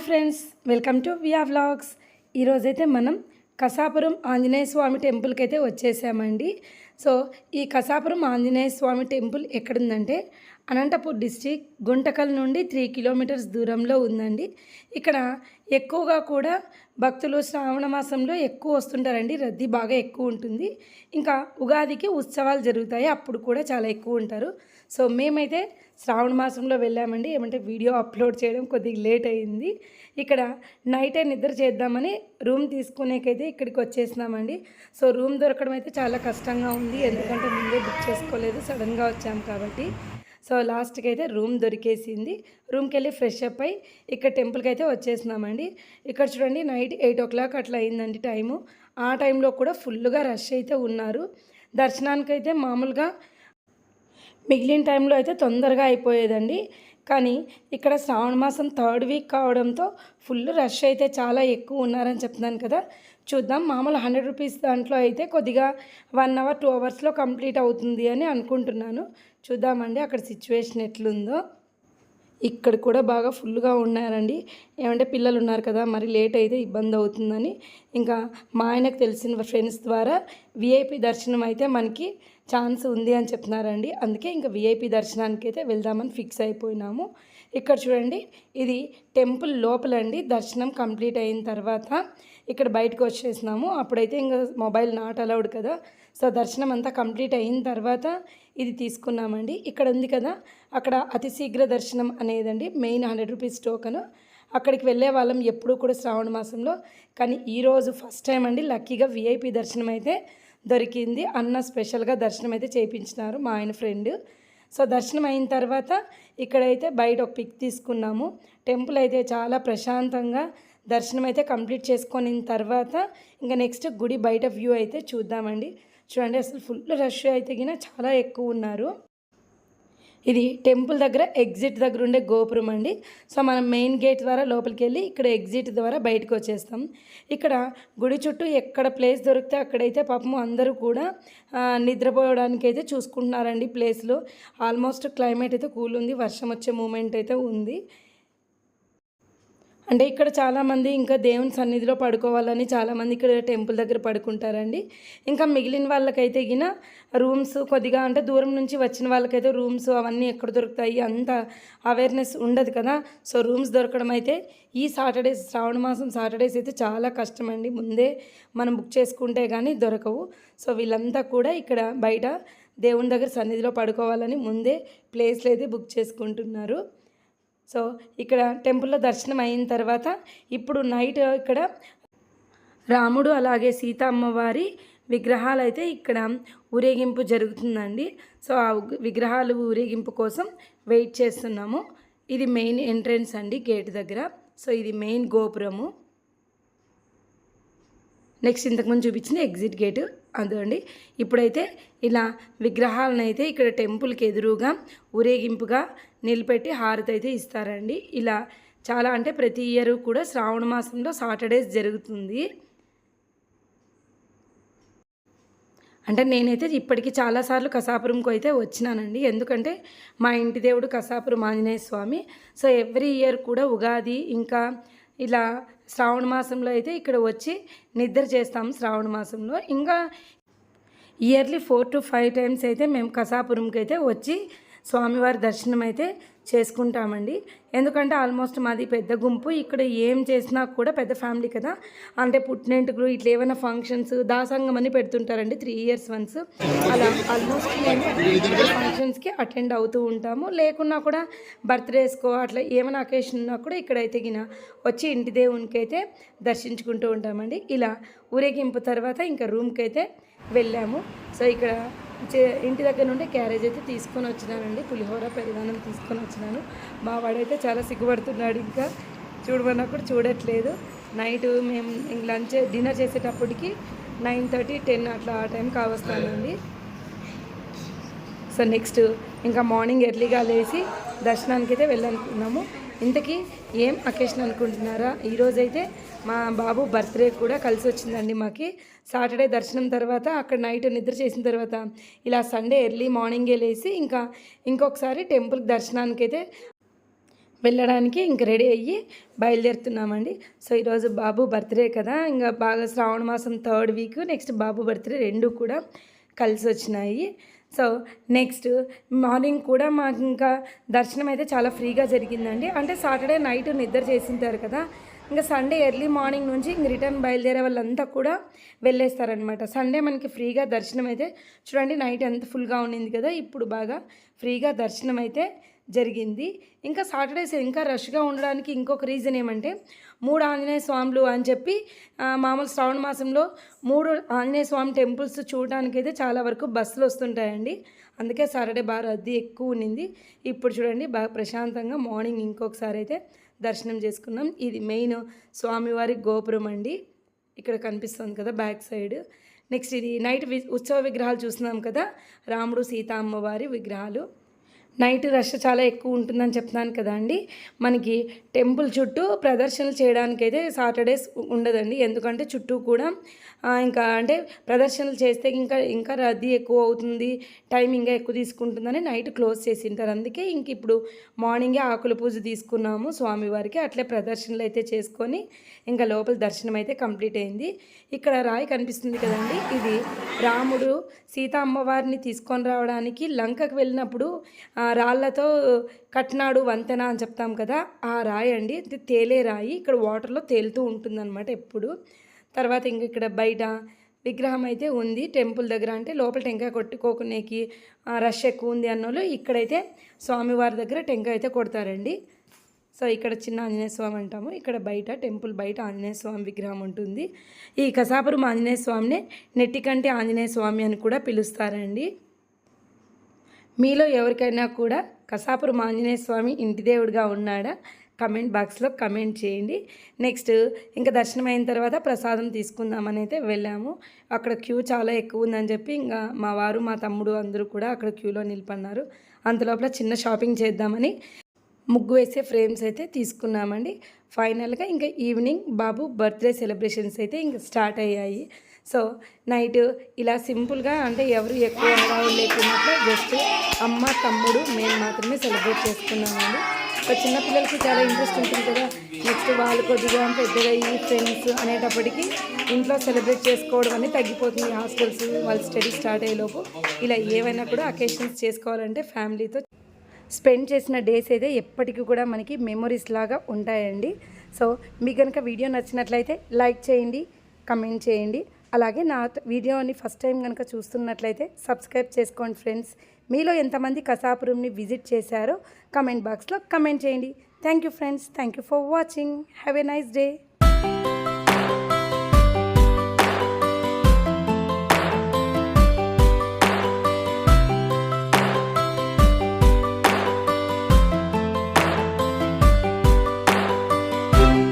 Friends, welcome to via vlogs. ఈరోజైతే మనం కసాపురం ఆంజనేయ స్వామి టెంపుల్కి అయితే వచ్చేసామండి. సో ఈ కసాపురం ఆంజనేయ స్వామి టెంపుల్ ఎక్కడుందంటే అనంతపూర్ డిస్టిక్ గుంటకల్ నుండి 3 కిలోమీటర్స్ దూరంలో ఉందండి. ఇక్కడ ఎక్కువగా కూడా భక్తులు శ్రావణ మాసంలో ఎక్కువ వస్తుంటారండి. రద్దీ బాగా ఎక్కువ ఉంటుంది. ఇంకా ఉగాదికి ఉత్సవాలు జరుగుతాయి, అప్పుడు కూడా చాలా ఎక్కువ ఉంటారు. సో మేమైతే శ్రావణ మాసంలో వెళ్ళామండి. ఏమంటే వీడియో అప్లోడ్ చేయడం కొద్దిగా లేట్ అయింది. ఇక్కడ నైటే నిద్ర చేద్దామని రూమ్ తీసుకునేకైతే ఇక్కడికి వచ్చేసినామండి. సో రూమ్ దొరకడం అయితే చాలా కష్టంగా ఉంది, ఎందుకంటే ముందే బుక్ చేసుకోలేదు, సడన్గా వచ్చాము కాబట్టి. సో లాస్ట్కి అయితే రూమ్ దొరికేసింది. రూమ్కి వెళ్ళి ఫ్రెష్ అప్ అయి ఇక్కడ టెంపుల్కి అయితే వచ్చేసినామండి. ఇక్కడ చూడండి, నైట్ 8 o'clock అట్లా అయిందండి టైము. ఆ టైంలో కూడా ఫుల్గా రష్ అయితే ఉన్నారు. దర్శనానికైతే మామూలుగా మిగిలిన టైంలో అయితే తొందరగా అయిపోయేదండి. కానీ ఇక్కడ శ్రావణ మాసం 3rd వీక్ కావడంతో ఫుల్ రష్ అయితే చాలా ఎక్కువ ఉన్నారని చెప్తున్నాను కదా. చూద్దాం, మామూలు 100 రూపీస్ దాంట్లో అయితే కొద్దిగా 1 hour 2 hours కంప్లీట్ అవుతుంది అని అనుకుంటున్నాను. చూద్దామండి అక్కడ సిచ్యువేషన్ ఎట్లుందో. ఇక్కడ కూడా బాగా ఫుల్గా ఉన్నారండి. ఏమంటే పిల్లలు ఉన్నారు కదా, మరి లేట్ అయితే ఇబ్బంది అవుతుందని ఇంకా మా ఆయనకు తెలిసిన ఫ్రెండ్స్ ద్వారా విఐపి దర్శనం అయితే మనకి ఛాన్స్ ఉంది అని చెప్తున్నారండి. అందుకే ఇంకా విఐపి దర్శనానికి అయితే వెళ్దామని ఫిక్స్ అయిపోయినాము. ఇక్కడ చూడండి, ఇది టెంపుల్ లోపలండి. దర్శనం కంప్లీట్ అయిన తర్వాత ఇక్కడ బయటకు వచ్చేసినాము. అప్పుడైతే ఇంకా మొబైల్ నాట్ అలౌడ్ కదా. సో దర్శనం అంతా కంప్లీట్ అయిన తర్వాత ఇది తీసుకున్నామండి. ఇక్కడ ఉంది కదా, అక్కడ అతి శీఘ్ర దర్శనం అనేదండి మెయిన్ 100 రూపీస్ టోకను. అక్కడికి వెళ్ళే వాళ్ళం ఎప్పుడూ కూడా శ్రావణ మాసంలో. కానీ ఈరోజు ఫస్ట్ టైం అండి లక్కీగా విఐపి దర్శనం అయితే దొరికింది. అన్న స్పెషల్గా దర్శనం అయితే చేయించినారు మా ఆయన ఫ్రెండ్. సో దర్శనం అయిన తర్వాత ఇక్కడైతే బయట ఒక పిక్ తీసుకున్నాము. టెంపుల్ అయితే చాలా ప్రశాంతంగా దర్శనం అయితే కంప్లీట్ చేసుకొని తర్వాత ఇంకా నెక్స్ట్ గుడి బయట వ్యూ అయితే చూద్దామండి. చూడండి, అసలు ఫుల్ రష్ అయితే గిన చాలా ఎక్కువ ఉన్నారు. ఇది టెంపుల్ దగ్గర ఎగ్జిట్ దగ్గర ఉండే గోపురం అండి. సో మనం మెయిన్ గేట్ ద్వారా లోపలికి వెళ్ళి ఇక్కడ ఎగ్జిట్ ద్వారా బయటకు వచ్చేస్తాం. ఇక్కడ గుడి చుట్టూ ఎక్కడ ప్లేస్ దొరికితే అక్కడైతే పాపము అందరూ కూడా నిద్రపోవడానికి అయితే చూసుకుంటున్నారండి ప్లేస్లో. ఆల్మోస్ట్ క్లైమేట్ అయితే కూల్ ఉంది, వర్షం వచ్చే మూమెంట్ అయితే ఉంది. అంటే ఇక్కడ చాలామంది ఇంకా దేవుని సన్నిధిలో పడుకోవాలని చాలామంది ఇక్కడ టెంపుల్ దగ్గర పడుకుంటారండి. ఇంకా మిగిలిన వాళ్ళకైతే గిన రూమ్స్ కొద్దిగా, అంటే దూరం నుంచి వచ్చిన వాళ్ళకైతే రూమ్స్ అవన్నీ ఎక్కడ దొరుకుతాయి అంత అవేర్నెస్ ఉండదు కదా. సో రూమ్స్ దొరకడం అయితే ఈ సాటర్డేస్, శ్రావణ మాసం సాటర్డేస్ అయితే చాలా కష్టమండి. ముందే మనం బుక్ చేసుకుంటే కానీ దొరకవు. సో వీళ్ళంతా కూడా ఇక్కడ బయట దేవుని దగ్గర సన్నిధిలో పడుకోవాలని ముందే ప్లేస్లు అయితే బుక్ చేసుకుంటున్నారు. సో ఇక్కడ టెంపుల్లో దర్శనం అయిన తర్వాత ఇప్పుడు నైట్ ఇక్కడ రాముడు అలాగే సీత అమ్మవారి విగ్రహాలు అయితే ఇక్కడ ఊరేగింపు జరుగుతుందండి. సో ఆ విగ్రహాలు ఊరేగింపు కోసం వెయిట్ చేస్తున్నాము. ఇది మెయిన్ ఎంట్రన్స్ అండి గేట్ దగ్గర. సో ఇది మెయిన్ గోపురము. నెక్స్ట్ ఇంతకుముందు చూపించింది ఎగ్జిట్ గేటు అదండి. ఇప్పుడైతే ఇలా విగ్రహాలను అయితే ఇక్కడ టెంపుల్కి ఎదురుగా ఊరేగింపుగా నిలబెట్టి హారతి అయితే ఇస్తారండి. ఇలా చాలా, అంటే ప్రతి ఇయర్ కూడా శ్రావణ మాసంలో సాటర్డేస్ జరుగుతుంది. అంటే నేనైతే ఇప్పటికీ చాలాసార్లు కసాపురంకు అయితే వచ్చినానండి, ఎందుకంటే మా ఇంటి దేవుడు కసాపురం ఆంజనేయ స్వామి. సో ఎవ్రీ ఇయర్ కూడా ఉగాది ఇంకా ఇలా శ్రావణ మాసంలో అయితే ఇక్కడ వచ్చి నిద్ర చేస్తాము. శ్రావణ మాసంలో ఇంకా ఇయర్లీ 4 to 5 times అయితే మేము కసాపురంకి అయితే వచ్చి స్వామివారి దర్శనం అయితే చేసుకుంటామండి. ఎందుకంటే ఆల్మోస్ట్ మాది పెద్ద గుంపు. ఇక్కడ ఏం చేసినా కూడా పెద్ద ఫ్యామిలీ కదా, అంటే పుట్టినెంటుకలు ఇట్లా ఏమైనా ఫంక్షన్స్ దాసంగం అని పెడుతుంటారండి 3 years once. అలా ఆల్మోస్ట్ మేము ఫంక్షన్స్కి అటెండ్ అవుతూ ఉంటాము. లేకున్నా కూడా బర్త్డేస్కో అట్లా ఏమైనా అకేషన్ ఉన్నా కూడా ఇక్కడైతే గిన వచ్చి ఇంటి దేవునికి అయితే దర్శించుకుంటూ ఉంటామండి. ఇలా ఊరేగింపు తర్వాత ఇంకా రూమ్కి అయితే వెళ్ళాము. సో ఇక్కడ ఇంటి దగ్గర నుండి క్యారేజ్ అయితే తీసుకొని వచ్చినానండి. పులిహోర పెరుగన్నం తీసుకొని వచ్చినాను. మా వాడైతే చాలా సిగ్గుపడుతున్నాడు, ఇంకా చూడమన్నా కూడా చూడట్లేదు. నైట్ మేము డిన్నర్ చేసేటప్పటికి 9:30 10 అట్లా ఆ టైం కావస్తానండి. సో నెక్స్ట్ ఇంకా మార్నింగ్ ఎర్లీగా లేచి దర్శనానికి అయితే వెళ్ళాలనుకున్నాము. ఇంతకీ ఏం అకేషన్ అనుకుంటున్నారా? ఈరోజైతే మా బాబు బర్త్డే కూడా కలిసి వచ్చిందండి మాకి. సాటర్డే దర్శనం తర్వాత అక్కడ నైట్ నిద్ర చేసిన తర్వాత ఇలా సండే ఎర్లీ మార్నింగే లేచి ఇంకొకసారి టెంపుల్ దర్శనానికి అయితే వెళ్ళడానికి ఇంక రెడీ అయ్యి బయలుదేరుతున్నామండి. సో ఈరోజు బాబు బర్త్డే కదా, ఇంకా బాగా శ్రావణ మాసం 3rd వీక్, నెక్స్ట్ బాబు బర్త్డే 2 కూడా కలిసి వచ్చినాయి. సో నెక్స్ట్ మార్నింగ్ కూడా మాకు ఇంకా దర్శనం అయితే చాలా ఫ్రీగా జరిగిందండి. అంటే సాటర్డే నైట్ నిద్ర చేసింటారు కదా, ఇంకా సండే ఎర్లీ మార్నింగ్ నుంచి ఇంక రిటర్న్ బయలుదేరే వాళ్ళంతా కూడా వెళ్ళేస్తారనమాట. సండే మనకి ఫ్రీగా దర్శనం అయితే చూడండి, నైట్ ఎంత ఫుల్గా ఉండింది కదా, ఇప్పుడు బాగా ఫ్రీగా దర్శనం అయితే జరిగింది. ఇంకా సాటర్డేస్ ఇంకా రష్గా ఉండడానికి ఇంకొక రీజన్ ఏమంటే 3 ఆంజనేయ స్వాములు అని చెప్పి మామూలు శ్రావణ మాసంలో 3 ఆంజనేయ స్వామి టెంపుల్స్ చూడడానికైతే చాలా వరకు బస్సులు వస్తుంటాయండి. అందుకే సాటర్డే బాగా రద్దీ ఎక్కువ ఉన్నింది. ఇప్పుడు చూడండి బాగా ప్రశాంతంగా మార్నింగ్ ఇంకొకసారి అయితే దర్శనం చేసుకున్నాం. ఇది మెయిన్ స్వామివారి గోపురం అండి, ఇక్కడ కనిపిస్తుంది కదా బ్యాక్ సైడ్. నెక్స్ట్ ఇది నైట్ ఉత్సవ విగ్రహాలు చూస్తున్నాం కదా, రాముడు సీత అమ్మవారి విగ్రహాలు. నైట్ రష్ చాలా ఎక్కువ ఉంటుందని చెప్తున్నాను కదా అండి. మనకి టెంపుల్ చుట్టూ ప్రదర్శనలు చేయడానికైతే సాటర్డేస్ ఉండదండి, ఎందుకంటే చుట్టూ కూడా ఇంకా అంటే ప్రదర్శనలు చేస్తే ఇంకా రద్దీ ఎక్కువ అవుతుంది, టైం ఇంకా ఎక్కువ తీసుకుంటుందని నైట్ క్లోజ్ చేసింటారు. అందుకే ఇంక ఇప్పుడు మార్నింగే ఆకుల పూజ తీసుకున్నాము స్వామివారికి, అట్లే ప్రదర్శనలు అయితే చేసుకొని ఇంకా లోపల దర్శనం అయితే కంప్లీట్ అయింది. ఇక్కడ రాయి కనిపిస్తుంది కదండి, ఇది రాముడు సీతా అమ్మవారిని తీసుకొని రావడానికి లంకకు వెళ్ళినప్పుడు రాళ్ళతో కట్నాడు వంతెన అని చెప్తాం కదా, ఆ రాయి అండి, తేలే రాయి. ఇక్కడ వాటర్లో తేలుతూ ఉంటుందన్నమాట ఎప్పుడు. తర్వాత ఇంక ఇక్కడ బయట విగ్రహం అయితే ఉంది టెంపుల్ దగ్గర, అంటే లోపల టెంకాయ కొట్టుకోకునేకి రష్ ఎక్కువ ఉంది అన్నోళ్ళు ఇక్కడైతే స్వామివారి దగ్గర టెంకాయ అయితే కొడతారండి. సో ఇక్కడ చిన్న ఆంజనేయ స్వామి అంటాము, ఇక్కడ బయట టెంపుల్ బయట ఆంజనేయ స్వామి విగ్రహం ఉంటుంది. ఈ కసాపురం ఆంజనేయ స్వామిని నెట్టికంటి ఆంజనేయ స్వామి అని కూడా పిలుస్తారండి. మీలో ఎవరికైనా కూడా కసాపురం ఆంజనేయ స్వామి ఇంటి దేవుడిగా ఉన్నాడా, కమెంట్ బాక్స్లో కమెంట్ చేయండి. నెక్స్ట్ ఇంకా దర్శనం అయిన తర్వాత ప్రసాదం తీసుకుందామని అయితే వెళ్ళాము. అక్కడ క్యూ చాలా ఎక్కువ ఉందని చెప్పి ఇంకా మా వారు మా తమ్ముడు అందరూ కూడా అక్కడ క్యూలో నిలబడినారు. అంతలోపల చిన్న షాపింగ్ చేద్దామని ముగ్గు వేసే ఫ్రేమ్స్ అయితే తీసుకున్నామండి. ఫైనల్గా ఇంకా ఈవినింగ్ బాబు బర్త్డే సెలబ్రేషన్స్ అయితే ఇంకా స్టార్ట్ అయ్యాయి. సో నైట్ ఇలా సింపుల్గా, అంటే ఎవరు ఎక్కువ హడావులు లేకున్నట్లు జస్ట్ అమ్మ తమ్ముడు మేము మాత్రమే సెలబ్రేట్ చేసుకున్నామండి. చిన్నపిల్లలకి చాలా ఇంట్రెస్ట్ ఉంటుంది కదా, నెక్స్ట్ వాళ్ళు కొద్దిగా పెద్దగా ఈ ఫ్రెండ్స్ అనేటప్పటికీ ఇంట్లో సెలబ్రేట్ చేసుకోవడం అనేది తగ్గిపోతుంది. హాస్టల్స్ వాళ్ళు స్టడీ స్టార్ట్ అయ్యేలోపు ఇలా ఏవైనా కూడా అకేషన్స్ చేసుకోవాలంటే ఫ్యామిలీతో స్పెండ్ చేసిన డేస్ అయితే ఎప్పటికీ కూడా మనకి మెమొరీస్ లాగా ఉంటాయండి. సో మీకు కనుక వీడియో నచ్చినట్లయితే లైక్ చేయండి, కమెంట్ చేయండి. అలాగే నా వీడియోని ఫస్ట్ టైం కనుక చూస్తున్నట్లయితే సబ్స్క్రైబ్ చేసుకోండి ఫ్రెండ్స్. మీలో ఎంతమంది కసాపురంని విజిట్ చేశారో కమెంట్ బాక్స్లో కమెంట్ చేయండి. Thank you friends, thank you for watching. Have a nice day.